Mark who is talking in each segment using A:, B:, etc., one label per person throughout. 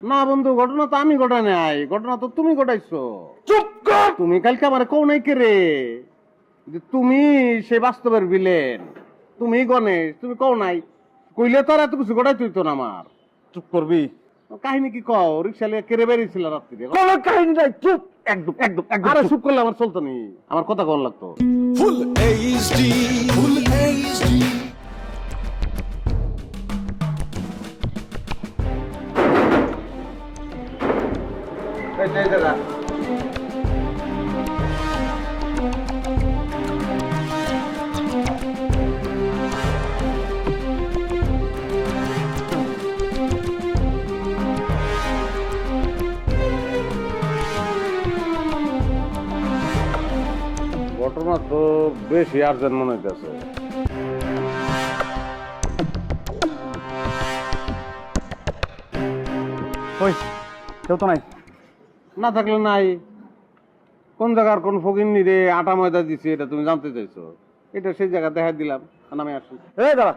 A: না বন্ধু, ঘটনা তো আমি ঘটাই নাই, ঘটনা তো তুমি ঘটাইছো।
B: চুপ কর।
A: তুমি কালকে আমার কও নাই কে রে যে তুমি সে বাস্তবের ভিলেন, তুমি গণেশ, তুমি কও নাই। কইলে তো আর এত কিছু ঘটাই তুইতো না আমার।
B: চুপ করবি।
A: কাহিনী কি কও? রিক্সা লিয়ে কেড়ে বেরিয়েছিল রাত্রিরে।
B: কোনো কাহিনী নাই, চুপ। একদম একদম একদম
A: আরে
B: চুপ।
A: চুপ করলে আমার চলতো নি, আমার কথা কন লাগতো।
C: Full HD, full HD.
A: এই দাদা, ঘটনা তো বেশি আর্জেন্ট মনে হইতেছে।
B: ওই কেউ তো নাই।
A: না থাকলে নাই। কোন জায়গার কোন ফকিন্নি রে আটা ময়দা দিছে এটা তুমি জানতে চাইছো? এটা সেই জায়গা দেখা দিলাম, নামে আসি।
B: এই দাঁড়া,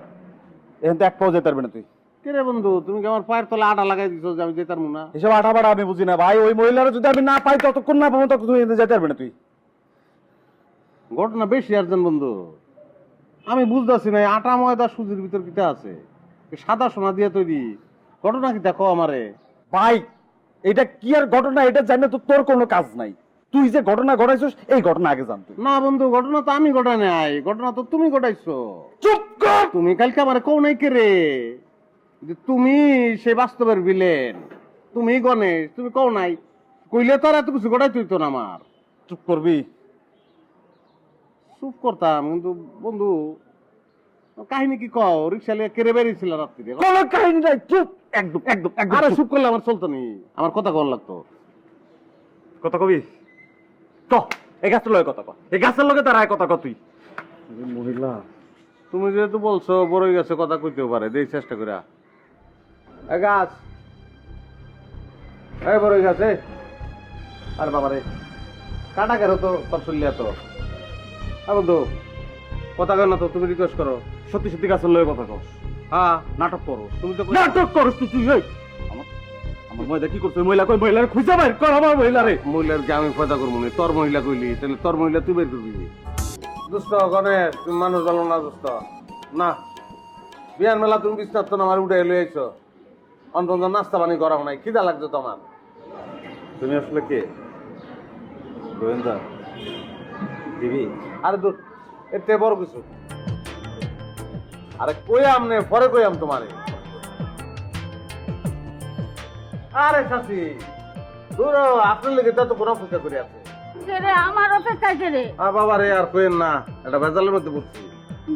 B: এখান তো এক পাও যেতে পারবি না তুই।
A: কে রে বন্ধু, তুমি কি আমার পায়ের তলে আটা লাগাই দিছো যে আমি যেতাম না?
B: এসব আটা বাড়া আমি বুঝি না ভাই। ওই মহিলারা যদি আমি না পাই ততক্ষণ না পাবো ততক্ষণ তুই এখান থেকে যেতে পারবি না তুই।
A: ঘটনা বেশি আর্জেন্ট বন্ধু। আমি বুঝতেছি না, আটা ময়দা সুজির ভিতর কিটা আছে? এ সাদা সোনা দিয়ে তৈরি। ঘটনা কি দেখো আমারে।
B: ভাই এটা কি আর ঘটনা, এটা জানি তো তোর কোনো কাজ নাই। তুই যে ঘটনা ঘটাইছিস এই ঘটনা আগে জানতো।
A: না বন্ধু, ঘটনা তো আমি ঘটাই নাই, ঘটনা তো তুমি ঘটাইছো।
B: চুপ কর।
A: তুমি কালকে আমার কও নাই কে রে যে তুমি সে বাস্তবের ভিলেন, তুমি গণেশ, তুমি কও নাই। কইলে তো আর এত কিছু ঘটাই তুইতো না আমার।
B: চুপ করবি।
A: চুপ করতাম কিন্তু বন্ধু, কাহিনী কি কও? রিক্সা লিয়ে কেড়ে বেরিয়েছিল রাত্রিরে।
B: কোনো কাহিনী নাই, চুপ। একদম একদম একদম
A: আরে
B: চুপ।
A: চুপ করলে আমার চলতো নি, আমার কথা কন লাগতো।
B: কথা কবি ক। এই গাছের লগে কথা ক, এই গাছের লগে তার কথা ক তুই। মহিলা
A: তুমি যেহেতু বলছো বড়ই গাছে কথা কইতেও পারে, দেই চেষ্টা করে। এই গাছ, এই বড়ই গাছ, এই। আরে বাবা রে, কাটা কেন তো তোর শুনলে তো। বন্ধু কথা কেন না তো, তুমি রিকোয়েস্ট করো।
B: সত্যি সত্যি গাছের লগে কথা কস।
A: হ্যাঁ,
B: নাটক করো।
A: তুমি তো
B: নাটক করস তুই তুই। এই আমার আমার মহিলা কি করছো? মহিলা কই? মহিলারে খুঁজে বের কর আমার মহিলারে।
A: মহিলার কি আমি পয়দা করবো না? তোর মহিলা কইলি, তাহলে তোর মহিলা তুই বের করবি। দুষ্ট গণেশ, তুমি মানুষ ভালো না দুষ্ট না। বিয়ার মেলা তুমি বিস্তার তো আমার উঠে এলো এসো, অন্তত নাস্তা পানি করাও নাই, খিদা লাগছে তোমার।
B: তুমি আসলে কে? গোয়েন্দা দিবি?
A: আরে দূর, এর থেকে বড় কিছু। আরে কইয়াম নে, পরে কইয়াম তোমারে। আরে শাসি দূর, আপনার লেগে তো কোনো অপেক্ষা করে আছে।
D: রে আমার অপেক্ষা রে।
A: বাবা রে, আর কইেন না, এটা ভেজালের মধ্যে পড়ছি।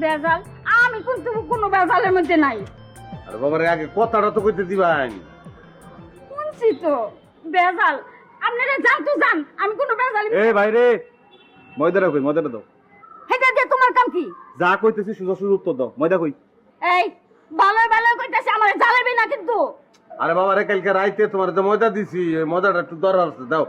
D: বেজাল? আমি কিন্তু কোনো বেজালের মধ্যে নাই।
A: আরে বাবা রে, আগে কথাটা তো কইতে দিবাই।
D: শুনছি তো বেজাল। আপনারা জান তো জান আমি কোনো বেজাল।
B: এ ভাই রে, ময়দাটা কই? ময়দাটা দাও।
D: হেটা দিয়ে তোমার কাম কি?
B: যা কইতেছি সোজা সোজা উত্তর দাও। ময়দা কই?
D: এই ভালো ভালো কইতাছি, আমার জ্বালাবি না কিন্তু।
A: আরে বাবা রে, কালকে রাইতে তোমার যে ময়দা দিছি, এই ময়দাটা একটু দরকার আছে, দাও।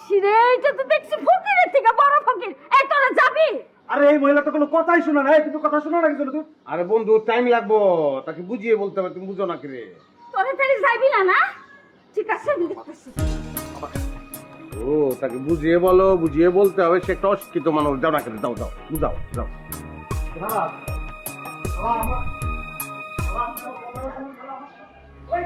D: সিরে এইটা তো দেখছি ফকিরের থেকে বড় ফকির। এই তোরা যাবি?
B: আরে এই মহিলা তো কোনো কথাই শোনা না। কিন্তু কথা শোনা না কিছু তুই।
A: আরে বন্ধু, টাইম লাগবো, তাকে বুঝিয়ে বলতে হবে, তুমি বুঝো না কি রে?
D: তোরা তাহলে যাবি না না? ঠিক আছে আমি দেখতেছি।
A: ও, তাকে বুঝিয়ে বলো, বুঝিয়ে বলতে হবে, সে একটা অশিক্ষিত মানুষ। যাও না কেন, দাও দাও, বুঝাও যাও।
B: ওই